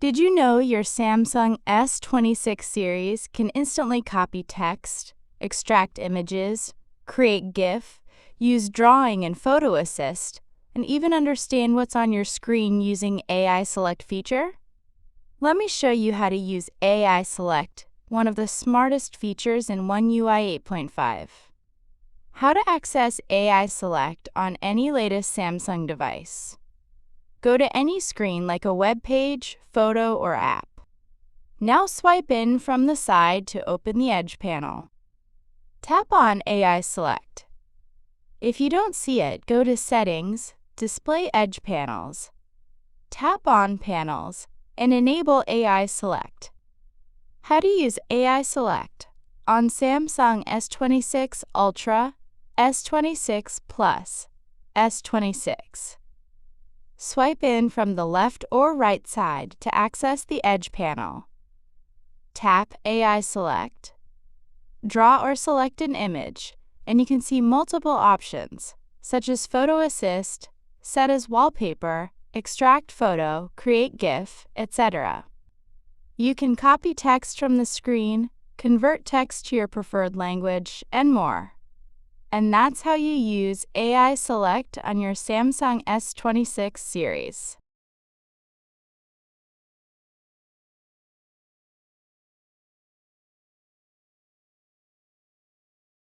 Did you know your Samsung S26 series can instantly copy text, extract images, create GIF, use drawing and photo assist, and even understand what's on your screen using AI Select feature? Let me show you how to use AI Select, one of the smartest features in One UI 8.5. How to access AI Select on any latest Samsung device. Go to any screen like a web page, photo, or app. Now swipe in from the side to open the Edge panel. Tap on AI Select. If you don't see it, go to Settings, Display Edge Panels. Tap on Panels and enable AI Select. How to use AI Select on Samsung S26 Ultra, S26 Plus, S26. Swipe in from the left or right side to access the Edge panel. Tap AI Select. Draw or select an image, and you can see multiple options, such as Photo Assist, Set as Wallpaper, Extract Photo, Create GIF, etc. You can copy text from the screen, convert text to your preferred language, and more. And that's how you use AI Select on your Samsung S26 series.